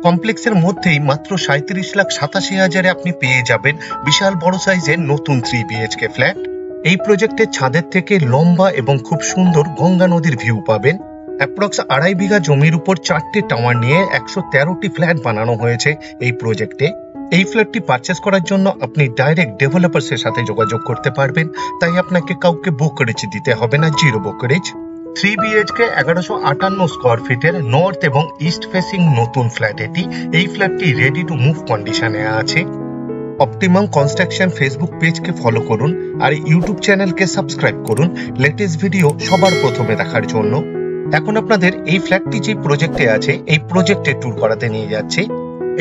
কমপ্লেক্সের মধ্যেই মাত্র ৩৭,৮৭,০০০ আপনি পেয়ে যাবেন বিশাল বড় সাইজের নতুন 3 বিএইচকে ফ্ল্যাট। এই প্রজেক্টের ছাদের থেকে লম্বা এবং খুব সুন্দর গঙ্গা নদীর ভিউ পাবেন। অ্যাপ্রক্স ২.৫ বিঘা জমির উপর 4টে টাওয়ার নিয়ে ১১৩টি ফ্ল্যাট বানানো হয়েছে এই প্রজেক্টে। এই ফ্ল্যাটটি পারচেস করার জন্য আপনি ডাইরেক্ট ডেভেলপার্সের সাথে যোগাযোগ করতে পারবেন, তাই আপনাকে কাউকে ব্রোকারেজ দিতে হবে না, জিরো ব্রোকারেজ। 3 বিএইচকে ১১৫৮ স্কোয়ার ফিটের নর্থ এবং ইস্ট ফেসিং নতুন ফ্ল্যাট এটি। এই ফ্ল্যাটটি রেডি টু মুভ কন্ডিশনে আছে। অপটিমাম কনস্ট্রাকশন ফেসবুক পেজকে ফলো করুন আর ইউটিউব চ্যানেলকে সাবস্ক্রাইব করুন লেটেস্ট ভিডিও সবার প্রথমে দেখার জন্য। এখন আপনাদের এই ফ্ল্যাটটি যে প্রজেক্টে আছে এই প্রজেক্টে ট্যুর করাতে নিয়ে যাচ্ছে।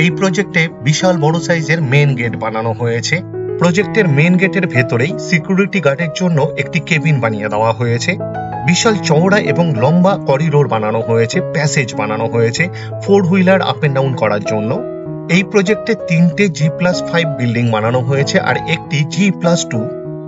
এই প্রজেক্টে বিশাল বড় সাইজের মেন গেট বানানো হয়েছে। প্রজেক্টের মেন গেটের ভেতরেই সিকিউরিটি গার্ডের জন্য একটি কেবিন বানিয়ে দেওয়া হয়েছে। বিশাল চওড়া এবং লম্বা করিডোর বানানো হয়েছে, প্যাসেজ বানানো হয়েছে 4 হুইলার আপ এন্ড ডাউন করার জন্য। এই প্রজেক্টে 3টে G+5 বিল্ডিং বানানো হয়েছে আর একটি G+2।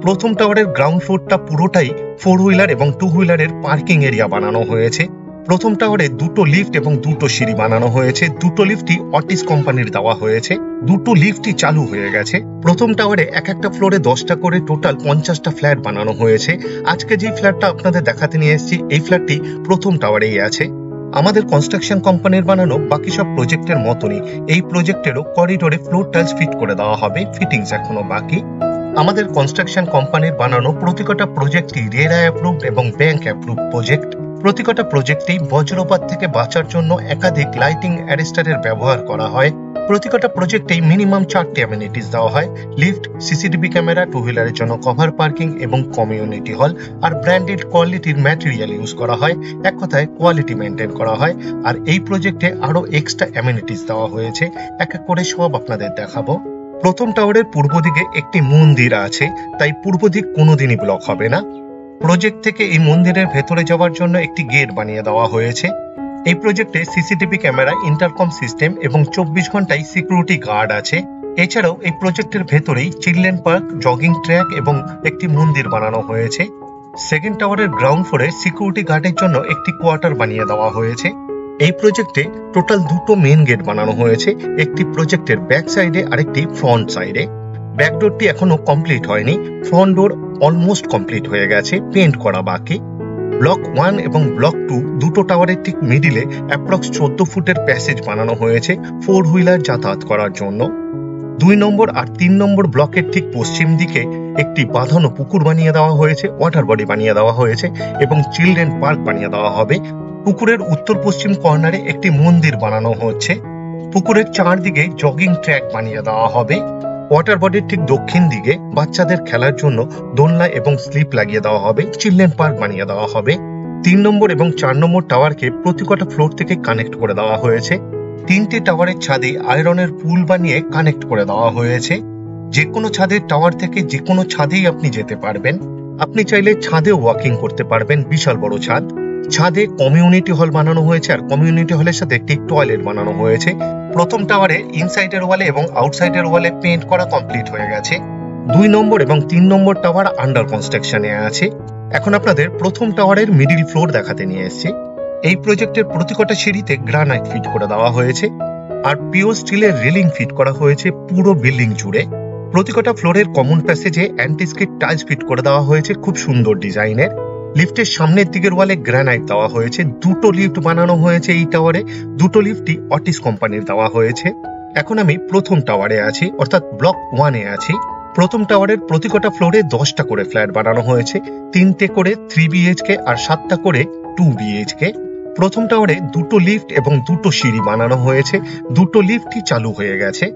প্রথম টাওয়ারের গ্রাউন্ড ফ্লোরটা পুরোটাই 4 হুইলার এবং 2 হুইলারের পার্কিং এরিয়া বানানো হয়েছে। প্রথম টাওয়ারে 2টো লিফট এবং 2টো সিঁড়ি বানানো হয়েছে। 2টো লিফটই অটিস কোম্পানির দেওয়া হয়েছে। 2টো লিফটই চালু হয়ে গেছে। প্রথম টাওয়ারে এক একটা ফ্লোরে 10টা করে টোটাল 50টা ফ্ল্যাট বানানো হয়েছে। আজকে যে ফ্ল্যাটটা আপনাদের দেখাতে নিয়ে এসেছি এই ফ্ল্যাটটি প্রথম টাওয়ারেই আছে। আমাদের কনস্ট্রাকশন কোম্পানির বানানো বাকি সব প্রজেক্টের মতনই এই প্রজেক্টেরও করিডোরে ফ্লোর টাইলস ফিট করে দেওয়া হবে, ফিটিংস এখনো বাকি। আমাদের কনস্ট্রাকশন কোম্পানির বানানো প্রতিটা প্রজেক্টই রেরা অ্যাপ্রুভড এবং ব্যাংক অ্যাপ্রুভড প্রজেক্ট। প্রতিটা প্রজেক্টেই বজ্রপাত থেকে বাঁচার জন্য একাধিক লাইটিং অ্যারেস্টারের ব্যবহার করা হয়। প্রতিটা প্রজেক্টেই মিনিমাম 4টে অ্যামেনিটিস দেওয়া হয়, লিফট, সিসিটিভি ক্যামেরা, 2 হুইলারের জন্য কভার পার্কিং এবং কমিউনিটি হল। আর ব্র্যান্ডেড কোয়ালিটির ম্যাটেরিয়াল ইউজ করা হয়, এক কথায় কোয়ালিটি মেনটেন করা হয়। আর এই প্রজেক্টে আরো এক্সট্রা অ্যামেনিটিস দেওয়া হয়েছে, এক এক করে সব আপনাদের দেখাবো। প্রথম টাওয়ারের পূর্ব দিকে একটি মন্দির আছে, তাই পূর্ব দিক কোনোদিনই ব্লক হবে না। প্রজেক্ট থেকে এই মন্দিরের ভেতরে যাওয়ার জন্য একটি গেট বানিয়ে দেওয়া হয়েছে। এই প্রজেক্টে সিসিটিভি ক্যামেরা, ইন্টারকম সিস্টেম এবং 24 ঘন্টায় সিকিউরিটি গার্ড আছে। এছাড়াও এই প্রজেক্টের ভেতরেই চিলড্রেন পার্ক, জগিং ট্র্যাক এবং একটি মন্দির বানানো হয়েছে। সেকেন্ড টাওয়ারের গ্রাউন্ড ফ্লোরে সিকিউরিটি গার্ডের জন্য একটি কোয়ার্টার বানিয়ে দেওয়া হয়েছে। এই প্রজেক্টে টোটাল 2টো মেন গেট বানানো হয়েছে, একটি প্রজেক্টের ব্যাক সাইডে আর একটি ফ্রন্ট সাইডে। ব্যাক ডোরটি এখনো কমপ্লিট হয়নি, ফ্রন্ট ডোর অলমোস্ট কমপ্লিট হয়ে গেছে, পেন্ট করা বাকি। ব্লক 1 এবং ব্লক 2 দুটো টাওয়ারের ঠিক মিডিলে অ্যাপ্রক্স 14 ফুটের প্যাসেজ বানানো হয়েছে 4 হুইলার যাতায়াত করার জন্য। 2 নম্বর আর 3 নম্বর ব্লকের ঠিক পশ্চিম দিকে একটি বাঁধানো পুকুর বানিয়ে দেওয়া হয়েছে, ওয়াটার বডি বানিয়ে দেওয়া হয়েছে এবং চিলড্রেন পার্ক বানিয়ে দেওয়া হবে। পুকুরের উত্তর পশ্চিম কর্নারে একটি মন্দির বানানো হচ্ছে। পুকুরের চারদিকে জগিং ট্র্যাক বানিয়ে দেওয়া হবে। ওয়াটার বডির ঠিক দক্ষিণ দিকে বাচ্চাদের খেলার জন্য দোলনা এবং স্লিপ লাগিয়ে দেওয়া হবে, চিলড্রেন পার্ক বানিয়ে দেওয়া হবে। 3 নম্বর এবং 4 নম্বর টাওয়ারকে প্রতিটা ফ্লোর থেকে কানেক্ট করে দেওয়া হয়েছে। 3টে টাওয়ারের ছাদে আয়রনের পুল বানিয়ে কানেক্ট করে দেওয়া হয়েছে। যে কোনো ছাদের টাওয়ার থেকে যে কোনো ছাদেই আপনি যেতে পারবেন। আপনি চাইলে ছাদে ওয়াকিং করতে পারবেন, বিশাল বড় ছাদ। ছাদে কমিউনিটি হল বানানো হয়েছে আর কমিউনিটি হলের সাথে একটি টয়লেট বানানো হয়েছে। প্রথম টাওয়ারে ইনসাইডের ওয়ালে এবং আউটসাইডের ওয়ালে পেইন্ট করা কমপ্লিট হয়ে গেছে। 2 নম্বর এবং 3 নম্বর টাওয়ার আন্ডার কনস্ট্রাকশনে আছে। এখন আপনাদের প্রথম টাওয়ারের মিডিল ফ্লোর দেখাতে নিয়ে এসেছি। এই প্রজেক্টের প্রতিটা সিঁড়িতে গ্রানাইট ফিট করে দেওয়া হয়েছে আর পিওর স্টিলের রেলিং ফিট করা হয়েছে পুরো বিল্ডিং জুড়ে। প্রতিটা ফ্লোরের কমন প্যাসেজে অ্যান্টিস্কিড টাইলস ফিট করে দেওয়া হয়েছে খুব সুন্দর ডিজাইনের। লিফটের সামনের দিকের ওয়ালে গ্রানাইট দেওয়া হয়েছে। 2টো লিফট বানানো হয়েছে এই টাওয়ারে, 2টো লিফটই অটিস কোম্পানির দেওয়া হয়েছে। এখন আমি প্রথম টাওয়ারে আছি, অর্থাৎ ব্লক 1-এ আছি। প্রথম টাওয়ারের প্রতিটা ফ্লোরে 10টা করে ফ্ল্যাট বানানো হয়েছে, 3টে করে 3 বিএইচকে আর 7টা করে 2 বিএইচকে। প্রথম টাওয়ারে 2টো লিফট এবং 2টো সিঁড়ি বানানো হয়েছে, 2টো লিফটই চালু হয়ে গেছে।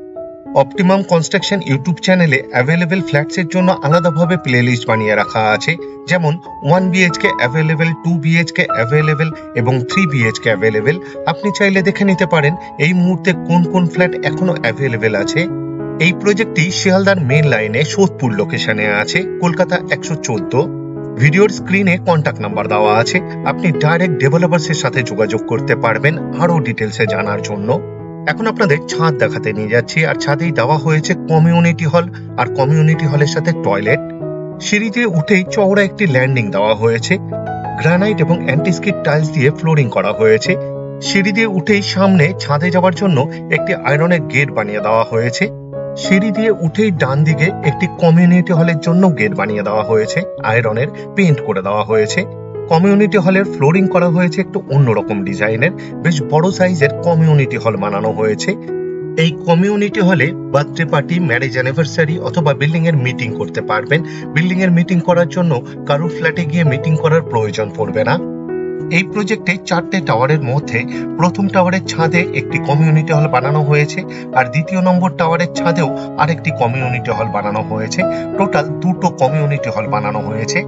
অপটিমাম কনস্ট্রাকশন ইউটিউব চ্যানেলে অ্যাভেলেবেল ফ্ল্যাটসের জন্য আলাদাভাবে প্লে লিস্ট বানিয়ে রাখা আছে, যেমন 1 বিএইচকে অ্যাভেলেবেল, 2 বিএইচকে অ্যাভেলেবেল এবং 3 বিএইচকে অ্যাভেলেবেল। আপনি চাইলে দেখে নিতে পারেন এই মুহূর্তে কোন কোন ফ্ল্যাট এখনো অ্যাভেলেবেল আছে। এই প্রজেক্টটি শিয়ালদার মেন লাইনে সোদপুর লোকেশনে আছে, কলকাতা 114। ভিডিওর স্ক্রিনে কন্ট্যাক্ট নাম্বার দেওয়া আছে, আপনি ডাইরেক্ট ডেভেলপার্সের সাথে যোগাযোগ করতে পারবেন আরো ডিটেলসে জানার জন্য। এখন আপনাদের ছাদ দেখাতে নিয়ে যাচ্ছি আর ছাদেই দেওয়া হয়েছে কমিউনিটি হল আর কমিউনিটি হলের সাথে টয়লেট। সিঁড়ি দিয়ে উঠেই চওড়া একটি ল্যান্ডিং দেওয়া হয়েছে। গ্রানাইট এবং অ্যান্টিস্কিড টাইলস দিয়ে ফ্লোরিং করা হয়েছে। সিঁড়ি দিয়ে উঠেই সামনে ছাদে যাওয়ার জন্য একটি আয়রনের গেট বানিয়ে দেওয়া হয়েছে। সিঁড়ি দিয়ে উঠেই ডান দিকে একটি কমিউনিটি হলের জন্য গেট বানিয়ে দেওয়া হয়েছে, আয়রনের পেইন্ট করে দেওয়া হয়েছে। কমিউনিটি হলের ফ্লোরিং করা হয়েছে একটু অন্যরকম ডিজাইনের, বেশ বড় সাইজের কমিউনিটি হল বানানো হয়েছে। এই কমিউনিটি হলে বার্থডে পার্টি, ম্যারেজ অ্যানিভার্সারি অথবা বিল্ডিং এর মিটিং করতে পারবেন। বিল্ডিং এর মিটিং করার জন্য কারোর ফ্ল্যাটে গিয়ে মিটিং করার প্রয়োজন পড়বে না। এই প্রজেক্টে 4টে টাওয়ারের মধ্যে প্রথম টাওয়ারের ছাদে একটি কমিউনিটি হল বানানো হয়েছে, আর দ্বিতীয় নম্বর টাওয়ারের ছাদেও আরেকটি কমিউনিটি হল বানানো হয়েছে। টোটাল 2টো কমিউনিটি হল বানানো হয়েছে।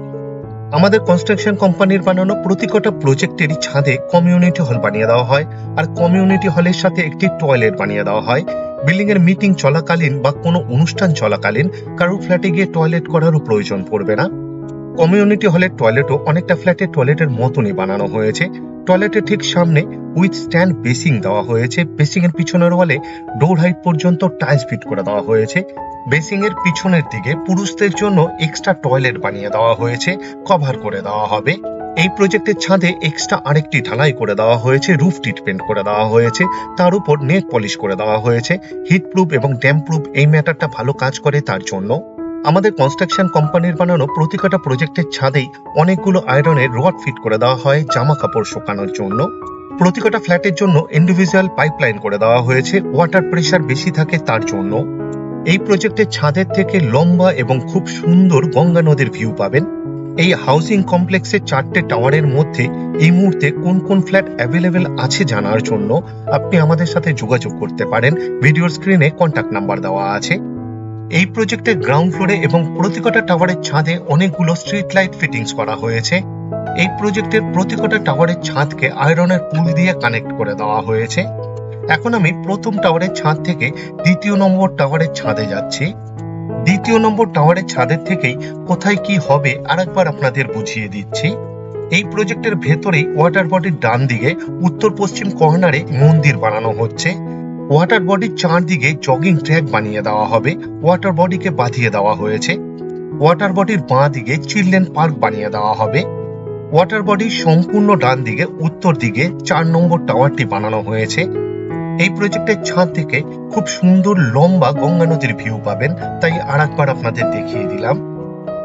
আমাদের কনস্ট্রাকশন কোম্পানির বানানো প্রতি কটা প্রজেক্টেরই ছাদে কমিউনিটি হল বানিয়ে দেওয়া হয়, আর কমিউনিটি হলের সাথে একটি টয়লেট বানিয়ে দেওয়া হয়। বিল্ডিং এর মিটিং চলাকালীন বা কোনো অনুষ্ঠান চলাকালীন কারোর ফ্ল্যাটে গিয়ে টয়লেট করারও প্রয়োজন পড়বে না। কমিউনিটি হলের টয়লেটও অনেকটা ফ্ল্যাটের টয়লেটের মতনই বানানো হয়েছে। টয়লেটের ঠিক সামনে উইথ স্ট্যান্ড বেসিং দেওয়া হয়েছে। বেসিং এর পিছনের ওয়ালে ডোর হাইট পর্যন্ত টাইলস ফিট করে দেওয়া হয়েছে। বেসিং এর পিছনের দিকে পুরুষদের জন্য এক্সট্রা টয়লেট বানিয়ে দেওয়া হয়েছে, কভার করে দেওয়া হবে। এই প্রজেক্টের ছাদে এক্সট্রা আরেকটি ঢালাই করে দেওয়া হয়েছে, রুফ ট্রিটমেন্ট করে দেওয়া হয়েছে, তার উপর নেট পলিশ করে দেওয়া হয়েছে। হিট প্রুফ এবং ড্যাম্প প্রুফ এই ম্যাটারটা ভালো কাজ করে তার জন্য। আমাদের কনস্ট্রাকশন কোম্পানির বানানো প্রতি কটা প্রজেক্টের ছাদেই অনেকগুলো আয়রনের রড ফিট করে দেওয়া হয় জামা কাপড় শুকানোর জন্য। প্রতি কটা ফ্ল্যাটের জন্য ইন্ডিভিজুয়াল পাইপলাইন করে দেওয়া হয়েছে, ওয়াটার প্রেসার বেশি থাকে তার জন্য। এই প্রজেক্টের ছাদের থেকে লম্বা এবং খুব সুন্দর গঙ্গা নদীর ভিউ পাবেন। এই হাউজিং কমপ্লেক্সের 4টে টাওয়ারের মধ্যে এই মুহূর্তে কোন কোন ফ্ল্যাট অ্যাভেলেবেল আছে জানার জন্য আপনি আমাদের সাথে যোগাযোগ করতে পারেন। ভিডিওর স্ক্রিনে কন্ট্যাক্ট নাম্বার দেওয়া আছে। এই প্রজেক্টের গ্রাউন্ড ফ্লোরে এবং প্রতি কটা টাওয়ারের ছাদে অনেকগুলো স্ট্রিট লাইট ফিটিংস করা হয়েছে। এই প্রজেক্টের প্রতি কটা টাওয়ারের ছাদকে আয়রনের পুল দিয়ে কানেক্ট করে দেওয়া হয়েছে। এখন আমি প্রথম টাওয়ারের ছাদ থেকে দ্বিতীয় নম্বর টাওয়ারের ছাদে যাচ্ছি। দ্বিতীয় নম্বর টাওয়ারের ছাদের থেকেই কোথায় কি হবে আরেকবার আপনাদের বুঝিয়ে দিচ্ছি। এই প্রজেক্টের ভেতরেই ওয়াটার বডির ডান দিকে উত্তর পশ্চিম কর্নারে মন্দির বানানো হচ্ছে। ওয়াটার বডির চারদিকে জগিং ট্র্যাক বানিয়ে দেওয়া হবে, ওয়াটার বডিকে বাঁধিয়ে দেওয়া হয়েছে। ওয়াটার বডির বাঁ দিকে চিলড্রেন পার্ক বানিয়ে দেওয়া হবে। ওয়াটার বডির সম্পূর্ণ ডান দিকে উত্তর দিকে 4 নম্বর টাওয়ারটি বানানো হয়েছে। এই প্রজেক্টের ছাদ থেকে খুব সুন্দর লম্বা গঙ্গা নদীর ভিউ পাবেন, তাই আরেকবার আপনাদের দেখিয়ে দিলাম।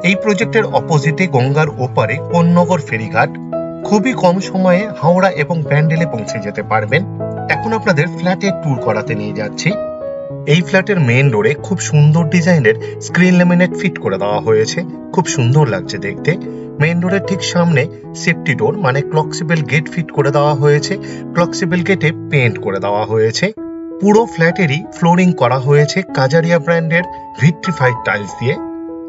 এই প্রজেক্টের অপোজিটে গঙ্গার ওপারে কোন্নগর ফেরিঘাট। খুবই কম সময়ে হাওড়া এবং ব্যান্ডেলে পৌঁছে যেতে পারবেন। এখন আপনাদের ফ্ল্যাটের ট্যুর করাতে নিয়ে যাচ্ছি। এই ফ্ল্যাটের মেইন ডোরে খুব সুন্দর ডিজাইনের স্ক্রিন ল্যামিনেট ফিট করে দেওয়া হয়েছে, খুব সুন্দর লাগছে দেখতে। মেইন ডোরের ঠিক সামনে সেফটি ডোর মানে ক্লকসিবেল গেট ফিট করে দেওয়া হয়েছে। ক্লকসিবেল গেটে পেইন্ট করে দেওয়া হয়েছে। পুরো ফ্ল্যাটেরই ফ্লোরিং করা হয়েছে কাজারিয়া ব্র্যান্ডের ভিট্রিফাইড টাইলস দিয়ে।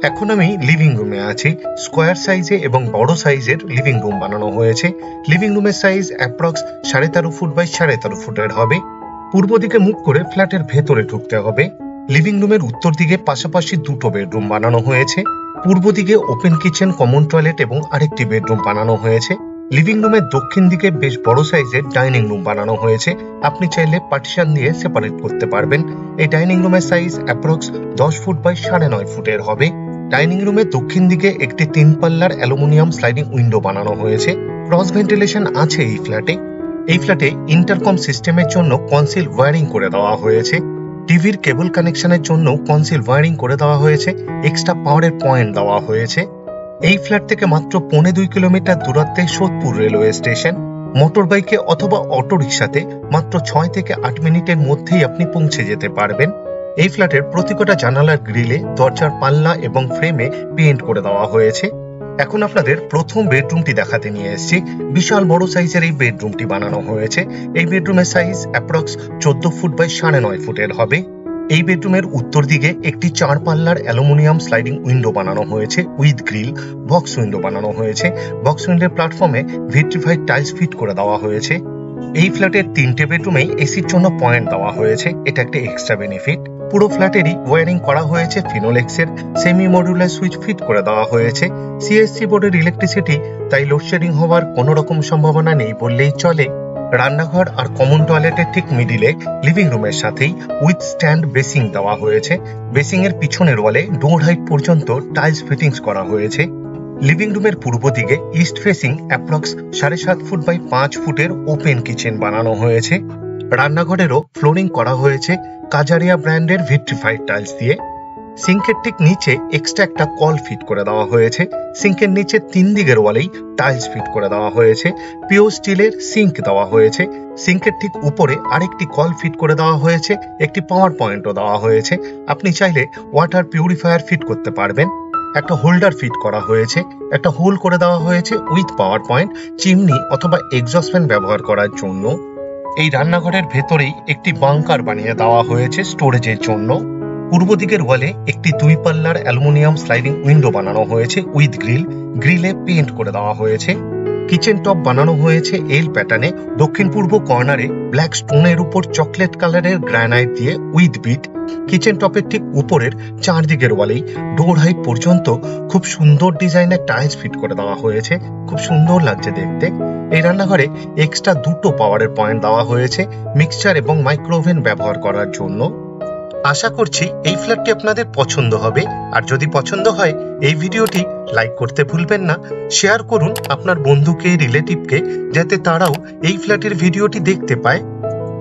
এখন আমি লিভিং রুমে আছি। স্কোয়ার সাইজে এবং বড় সাইজের লিভিং রুম বানানো হয়েছে। লিভিং রুমের সাইজ অ্যাপ্রক্স 13.5 ফুট বাই 13.5 ফুটের হবে। পূর্ব দিকে মুখ করে ফ্ল্যাটের ভেতরে ঢুকতে হবে। লিভিং রুমের উত্তর দিকে পাশাপাশি 2টো বেডরুম বানানো হয়েছে। পূর্ব দিকে ওপেন কিচেন, কমন টয়লেট এবং আরেকটি বেডরুম বানানো হয়েছে। লিভিং রুমের দক্ষিণ দিকে বেশ বড় সাইজের ডাইনিং রুম বানানো হয়েছে। আপনি চাইলে পার্টিশন দিয়ে সেপারেট করতে পারবেন। এই ডাইনিং রুমের সাইজ অ্যাপ্রক্স 10 ফুট বাই 9.5 ফুটের হবে। ডাইনিং রুমের দক্ষিণ দিকে একটি 3 পাল্লার অ্যালুমিনিয়াম স্লাইডিং উইন্ডো বানানো হয়েছে। ক্রস ভেন্টিলেশন আছে এই ফ্ল্যাটে। এই ফ্ল্যাটে ইন্টারকম সিস্টেমের জন্য কনসিল ওয়্যারিং করে দেওয়া হয়েছে। টিভির কেবল কানেকশনের জন্য কনসিল ওয়্যারিং করে দেওয়া হয়েছে। এক্সট্রা পাওয়ারের পয়েন্ট দেওয়া হয়েছে। এই ফ্ল্যাট থেকে মাত্র 2.25 কিলোমিটার দূরত্বে সোদপুর রেলওয়ে স্টেশন। মোটর বাইকে অথবা অটো রিক্সাতে মাত্র 6 থেকে 8 মিনিটের মধ্যেই আপনি পৌঁছে যেতে পারবেন। এই ফ্ল্যাটের প্রতি কটা জানালার গ্রিলে দরজার পাল্লা এবং ফ্রেমে পেইন্ট করে দেওয়া হয়েছে। এখন আপনাদের প্রথম বেডরুমটি দেখাতে নিয়ে এসেছি। বিশাল বড় সাইজের এই বেডরুমটি বানানো হয়েছে। এই বেডরুমের সাইজ অ্যাপ্রক্স 14 ফুট বাই 9.5 ফুটের হবে। এই বেডরুমের উত্তর দিকে একটি 4 পাল্লার অ্যালুমিনিয়াম স্লাইডিং উইন্ডো বানানো হয়েছে উইথ গ্রিল। বক্স উইন্ডো বানানো হয়েছে। বক্স উইন্ডোর প্ল্যাটফর্মে ভিট্রিফাইড টাইলস ফিট করে দেওয়া হয়েছে। এই ফ্ল্যাটের 3টে বেডরুমেই এসির জন্য পয়েন্ট দেওয়া হয়েছে, এটা একটা এক্সট্রা বেনিফিট। পুরো ফ্ল্যাটেরই ওয়্যারিং করা হয়েছে ফিনোলেক্সের। সেমি মডিউলার সুইচ ফিট করে দেওয়া হয়েছে। সিএসসি বোর্ডের ইলেকট্রিসিটি, তাই লোডশেডিং হওয়ার কোনো রকম সম্ভাবনা নেই বললেই চলে। রান্নাঘর আর কমন টয়লেটের ঠিক মিডিলে লিভিং রুমের সাথেই উইথ স্ট্যান্ড বেসিং দেওয়া হয়েছে। বেসিং এর পিছনের ওয়ালে ডোর হাইট পর্যন্ত টাইলস ফিটিংস করা হয়েছে। লিভিং রুমের পূর্ব দিকে east facing approx 7.5 foot by 5 ফুটের ওপেন কিচেন বানানো হয়েছে। রান্নাঘরেরও ফ্লোরিং করা হয়েছে কাজারিয়া ব্র্যান্ডের ভিট্রিফাইড টাইলস দিয়ে। সিঙ্কের ঠিক নিচে এক্সট্রা একটা কল ফিট করে দেওয়া হয়েছে। সিঙ্কের নিচে 3 দিকের ওয়ালেই টাইলস ফিট করে দেওয়া হয়েছে। পিওর স্টিলের সিঙ্ক দেওয়া হয়েছে। সিঙ্কের ঠিক উপরে আরেকটি কল ফিট করে দেওয়া হয়েছে। একটি পাওয়ার পয়েন্টও দেওয়া হয়েছে। আপনি চাইলে ওয়াটার পিউরিফায়ার ফিট করতে পারবেন। একটা হোল্ডার ফিট করা হয়েছে। একটা হোল করে দেওয়া হয়েছে উইথ পাওয়ার পয়েন্ট, চিমনি অথবা এক্সস্ট ফ্যান ব্যবহার করার জন্য। এই রান্নাঘরের ভেতরেই একটি বাংকার বানিয়ে দেওয়া হয়েছে স্টোরেজের জন্য। পূর্ব দিকের ওয়ালে একটি 2 পাল্লার অ্যালুমিনিয়াম স্লাইডিং উইন্ডো বানানো হয়েছে উইথ গ্রিল। গ্রিলে পেইন্ট করে দেওয়া হয়েছে। কিচেন টপ বানানো হয়েছে এল প্যাটার্নে। দক্ষিণ পূর্ব কর্নারে ব্ল্যাক স্টোনের উপর চকলেট কালারের গ্রানাইট দিয়ে উইথ বিট। কিচেন টপের ঠিক উপরের 4 দিকের ওয়ালেই ডোর হাইট পর্যন্ত খুব সুন্দর ডিজাইনের টাইলস ফিট করে দেওয়া হয়েছে। খুব সুন্দর লাগছে দেখতে। এই রান্নাঘরে এক্সট্রা 2টো পাওয়ারের পয়েন্ট দেওয়া হয়েছে মিক্সচার এবং মাইক্রোওভেন ব্যবহার করার জন্য। আশা করছি এই ফ্ল্যাটটি আপনাদের পছন্দ হবে। আর যদি পছন্দ হয় এই ভিডিওটি লাইক করতে ভুলবেন না। শেয়ার করুন আপনার বন্ধুকে, রিলেটিভকে, যাতে তারাও এই ফ্ল্যাটের ভিডিওটি দেখতে পায়।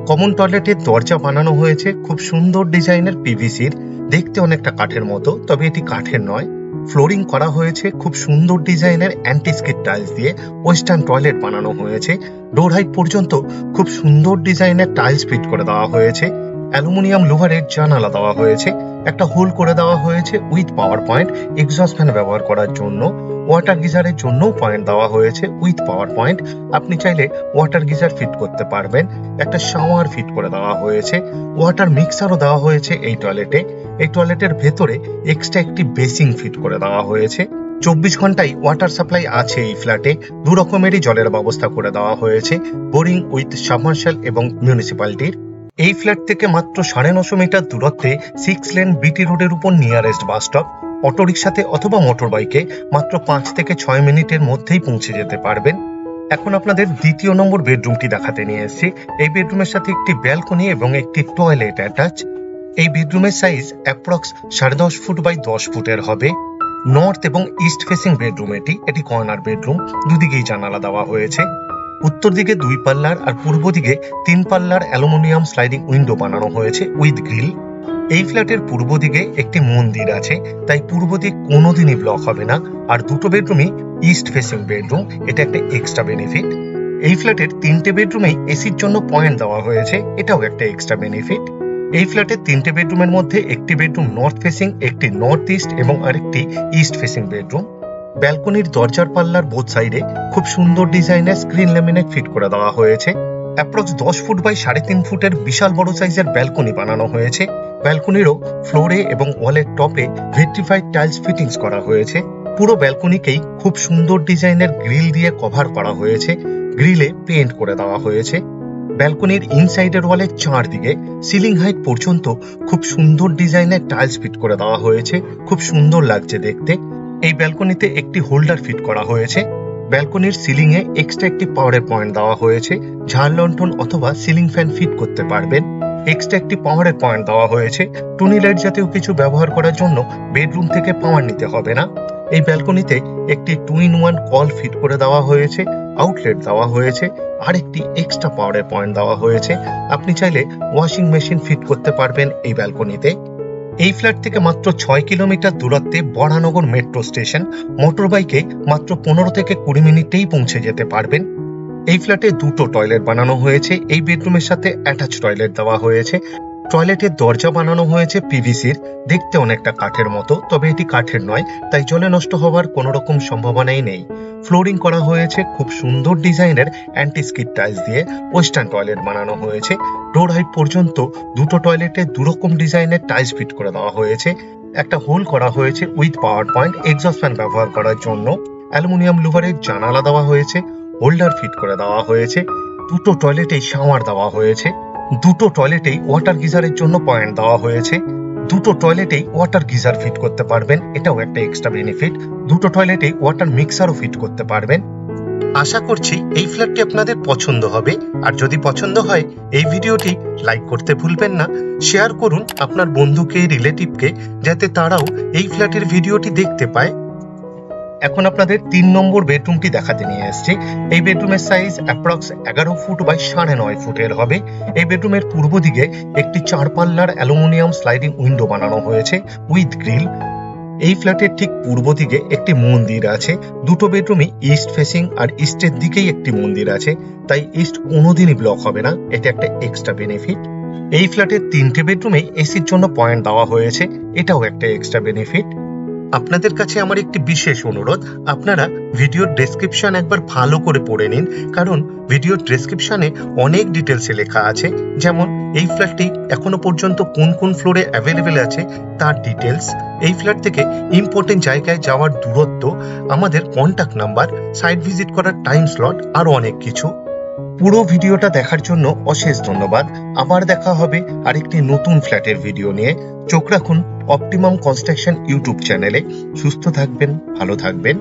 কমন টয়লেটের দরজা বানানো হয়েছে খুব সুন্দর ডিজাইনের পিভিসির। দেখতে অনেকটা কাঠের মতো, তবে এটি কাঠের নয়। ফ্লোরিং করা হয়েছে খুব সুন্দর ডিজাইনের অ্যান্টিস্কিড টাইলস দিয়ে। ওয়েস্টার্ন টয়লেট বানানো হয়েছে। ডোর হাইট পর্যন্ত খুব সুন্দর ডিজাইনের টাইলস ফিট করে দেওয়া হয়েছে। অ্যালুমিনিয়াম লোহারের জানালা দেওয়া হয়েছে। একটা হোল করে দেওয়া হয়েছে with power point, exhaust fan ব্যবহার করার জন্য। ওয়াটার গিজারের জন্যও পয়েন্ট দেওয়া হয়েছে উইথ পাওয়ার পয়েন্ট। আপনি চাইলে ওয়াটার গিজার ফিট করতে পারবেন। একটা শাওয়ার ফিট করে দেওয়া হয়েছে। ওয়াটার মিক্সারও দেওয়া হয়েছে এই টয়লেটে। এই টয়লেটের ভেতরে এক্সট্রা একটি বেসিং ফিট করে দেওয়া হয়েছে। 24 ঘন্টায় ওয়াটার সাপ্লাই আছে এই ফ্ল্যাটে। 2 রকমেরই জলের ব্যবস্থা করে দেওয়া হয়েছে, বোরিং উইথ সাবমার্শাল এবং মিউনিসিপ্যালিটির। এই ফ্ল্যাট থেকে মাত্র 950 মিটার দূরত্বে 6 লেন বিটি রোডের উপর নিয়ারেস্ট বাস স্টপ। অটোরিকশাতে অথবা মোটর বাইকে মাত্র 5 থেকে 6 মিনিটের মধ্যেই পৌঁছে যেতে পারবেন। এখন আপনাদের দ্বিতীয় নম্বর বেডরুমটি দেখাতে নিয়ে এসেছি। এই বেডরুমের সাথে একটি ব্যালকনি এবং একটি টয়লেট অ্যাটাচ। এই বেডরুমের সাইজ অ্যাপ্রক্স 10.5 ফুট বাই 10 ফুটের হবে। নর্থ এবং ইস্ট ফেসিং বেডরুম এটি কর্নার বেডরুম। দুদিকেই জানালা দেওয়া হয়েছে। উত্তর দিকে 2 পাল্লার আর পূর্ব দিকে 3 পাল্লার অ্যালুমিনিয়াম স্লাইডিং উইন্ডো বানানো হয়েছে উইথ গ্রিল। এই ফ্ল্যাটের পূর্ব দিকে একটি মন্দির আছে, তাই পূর্ব দিক কোনোদিনই ব্লক হবে না। আর 2টো বেডরুমই ইস্ট ফেসিং বেডরুম, এটা একটা এক্সট্রা বেনিফিট। এই ফ্ল্যাটের 3টে বেডরুমেই এসির জন্য পয়েন্ট দেওয়া হয়েছে, এটাও একটা এক্সট্রা বেনিফিট। এই ফ্ল্যাটের 3টে বেডরুমের মধ্যে একটি বেডরুম নর্থ ফেসিং, একটি নর্থ ইস্ট এবং আরেকটি ইস্ট ফেসিং বেডরুম। ব্যালকনির দরজার পাল্লার বোথ সাইডে খুব সুন্দর ডিজাইনের স্ক্রিন ল্যামিনেট ফিট করে দেওয়া হয়েছে। অ্যাপ্রক্স 10 ফুট বাই 3.5 ফুটের বিশাল বড় সাইজের ব্যালকনি বানানো হয়েছে। ব্যালকনিরও ফ্লোরে এবং ওয়ালের টপে ভিট্রিফাইড টাইলস ফিটিংস করা হয়েছে। পুরো ব্যালকনিকেই খুব সুন্দর ডিজাইনের গ্রিল দিয়ে কভার করা হয়েছে। গ্রিলে পেইন্ট করে দেওয়া হয়েছে। ব্যালকনির ইনসাইডের ওয়ালের 4 দিকে সিলিং হাইট পর্যন্ত খুব সুন্দর ডিজাইনের টাইলস ফিট করে দেওয়া হয়েছে। খুব সুন্দর লাগছে দেখতে। এই ব্যালকনিতে একটি হোল্ডার ফিট করা হয়েছে। ব্যালকনির সিলিং এ এক্সট্রা একটি পাওয়ারের পয়েন্ট দেওয়া হয়েছে। ঝাড় লণ্ঠন অথবা সিলিং ফ্যান ফিট করতে পারবেন। এক্সট্রা একটি পাওয়ারের পয়েন্ট দেওয়া হয়েছে। টুনি লাইট জাতীয় কিছু ব্যবহার করার জন্য বেডরুম থেকে পাওয়ার নিতে হবে না। এই ব্যালকনিতে একটি 2-in-1 কল ফিট করে দেওয়া হয়েছে। আউটলেট দেওয়া হয়েছে। আর একটি এক্সট্রা পাওয়ারের পয়েন্ট দেওয়া হয়েছে। আপনি চাইলে ওয়াশিং মেশিন ফিট করতে পারবেন এই ব্যালকনিতে। এই ফ্ল্যাট থেকে মাত্র 6 কিলোমিটার দূরত্বে বরানগর মেট্রো স্টেশন। মোটর বাইকে মাত্র 15 থেকে 20 মিনিটেই পৌঁছে যেতে পারবেন। এই ফ্ল্যাটে 2টো টয়লেট বানানো হয়েছে। এই বেডরুমের সাথে অ্যাটাচ টয়লেট দেওয়া হয়েছে। টয়লেটের দরজা বানানো হয়েছে পিভিসির। দেখতে অনেকটা কাঠের মতো, তবে এটি কাঠের নয়, তাই জলে নষ্ট হওয়ার কোনো রকম সম্ভাবনাই নেই। ফ্লোরিং করা হয়েছে খুব সুন্দর ডিজাইনের অ্যান্টিস্কিড টাইলস দিয়ে। ওয়েস্টার্ন টয়লেট বানানো হয়েছে। ডোর হাইট পর্যন্ত 2টো টয়লেটে 2 রকম ডিজাইনের টাইলস ফিট করে দেওয়া হয়েছে। একটা হোল করা হয়েছে with power point, exhaust fan ব্যবহার করার জন্য। অ্যালুমিনিয়াম লোহারের জানালা দেওয়া হয়েছে। হোল্ডার ফিট করে দেওয়া হয়েছে। 2টো টয়লেটেই শাওয়ার দেওয়া হয়েছে। 2টো টয়লেটেই ওয়াটার গিজারের জন্য পয়েন্ট দেওয়া হয়েছে। 2টো টয়লেটেই ওয়াটার গিজার ফিট করতে পারবেন, এটাও একটা এক্সট্রা বেনিফিট। 2টো টয়লেটেই ওয়াটার মিক্সারও ফিট করতে পারবেন। আশা করছি এই ফ্ল্যাটটি আপনাদের পছন্দ হবে। আর যদি পছন্দ হয় এই ভিডিওটি লাইক করতে ভুলবেন না। শেয়ার করুন আপনার বন্ধুকে, রিলেটিভকে, যাতে তারাও এই ফ্ল্যাটের ভিডিওটি দেখতে পায়। এখন আপনাদের 3 নম্বর বেডরুমটি দেখাতে নিয়ে এসেছি। এই বেডরুমের সাইজ অ্যাপ্রক্স 11 ফুট বাই 9.5 ফুটের হবে। এই বেডরুমের পূর্ব দিকে একটি 4 পাল্লার অ্যালুমিনিয়াম স্লাইডিং উইন্ডো বানানো হয়েছে উইথ গ্রিল। এই ফ্ল্যাটের ঠিক পূর্ব দিকে একটি মন্দির আছে। দুটো বেডরুমই ইস্ট ফেসিং, আর ইস্টের দিকেই একটি মন্দির আছে, তাই ইস্ট কোনোদিনই ব্লক হবে না। এটা একটা এক্সট্রা বেনিফিট। এই ফ্ল্যাটের 3টে বেডরুমেই এসির জন্য পয়েন্ট দেওয়া হয়েছে, এটাও একটা এক্সট্রা বেনিফিট। আপনাদের কাছে আমার একটি বিশেষ অনুরোধ, আপনারা ভিডিওর ডেসক্রিপশন একবার ভালো করে পড়ে নিন, কারণ ভিডিওর ডেসক্রিপশনে অনেক ডিটেলসে লেখা আছে, যেমন এই ফ্ল্যাটটি এখনো পর্যন্ত কোন কোন ফ্লোরে অ্যাভেলেবেল আছে তার ডিটেলস, এই ফ্ল্যাট থেকে ইম্পর্টেন্ট জায়গায় যাওয়ার দূরত্ব, আমাদের কন্ট্যাক্ট নাম্বার, সাইট ভিজিট করার টাইম স্লট, আরো অনেক কিছু। পুরো ভিডিওটা দেখার জন্য অশেষ ধন্যবাদ। আবার দেখা হবে আরেকটি নতুন ফ্ল্যাটের ভিডিও নিয়ে। চোখ রাখুন অপটিমাম কনস্ট্রাকশন ইউটিউব চ্যানেলে। সুস্থ থাকবেন, ভালো থাকবেন।